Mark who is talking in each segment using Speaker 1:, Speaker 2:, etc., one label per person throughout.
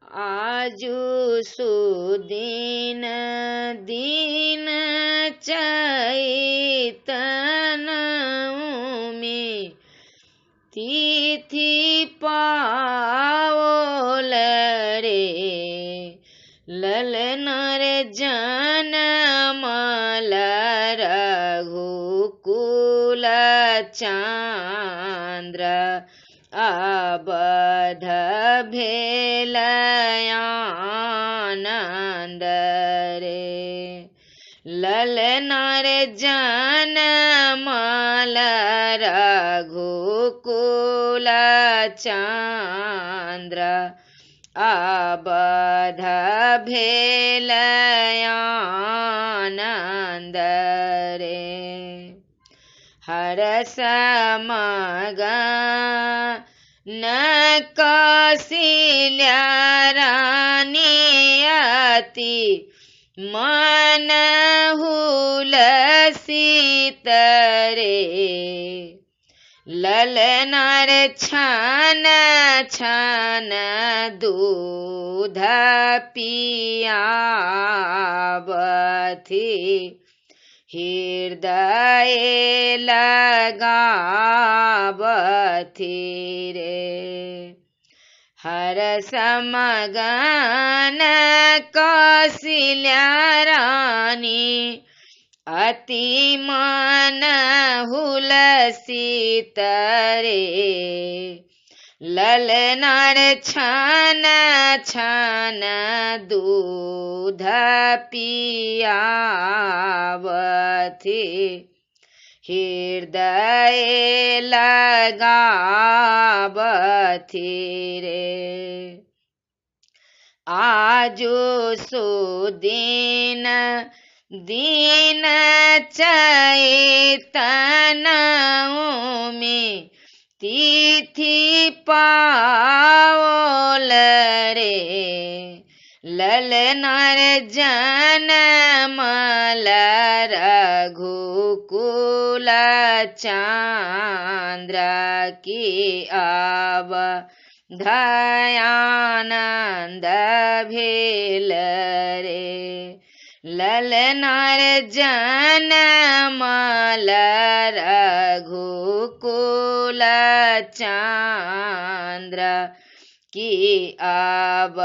Speaker 1: आजु सुदिन दिन चैतनमी तिथि पाओल रे ललन रे जनमल रघुकुल चांद्र अबध भेल आनंद रे ललन रे जनमल रघुकुल चांद्र अबध भेल आनंद रे हरस मगन कौशल्या रानी अति मन हुलसित रे ललन रे छन छन दूध पियावथि हृदय लगावथि रे हरस मगन कौशल्या रानी अति मन हुलसित रे ललन रे छन छन दूध पियावथि हृदय लगावथि रे आजु सुदिन दिन चैतनमी तिथि पाओल रे ललन रे जनमल रघुकुल चांद्र की अवधयानंद भेल रे ललन रे जनमल रघुकुल चांद्र की अवधयानंद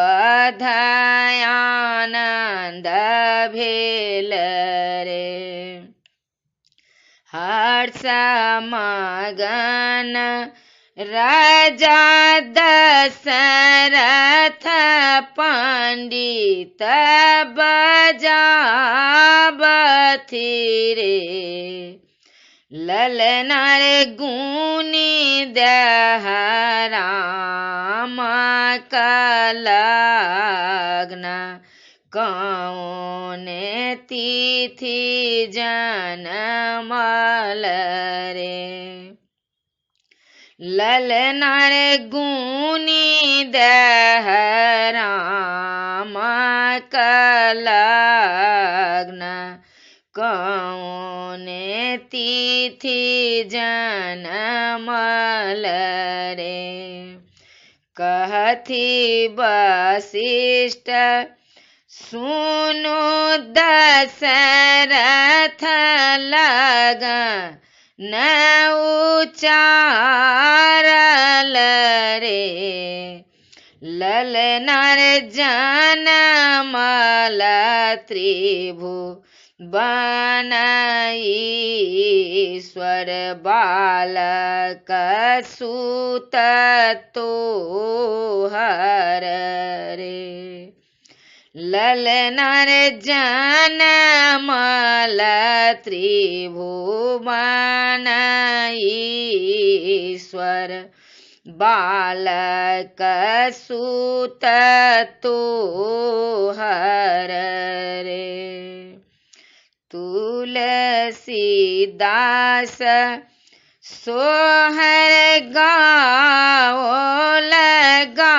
Speaker 1: भेल रे हर्ष मगन राजा दशरथ पंडित बजावथि रे ललन रे गुनी दह राम कलग्न कौन तिथि जनमल रे ललन रे गुनी दह राम कलग्न कौन तिथि जनमल रे कहथि वशिष्ठ सुनो दशरथ लगन उचारल रे ललन रे जनमल त्रिभुवन ईश्वर बालक सुत तोहर रे ललन रे जनमल त्रिभुवन ईश्वर बालक सुत तोहर रे तुलसीदास सोहर गाओ लगा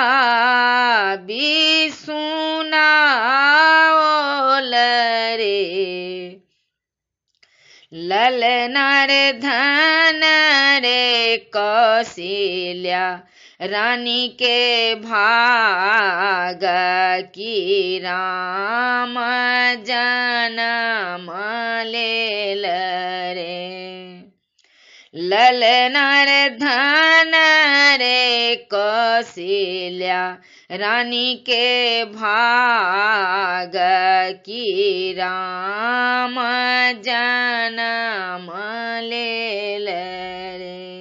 Speaker 1: सुनाओल रे ललन रे धन रे कौशल्या रानी के भाग की राम जनम लेल रे। ललना रे धन रे कौशल्या रानी के भाग की राम जनम लेल रे।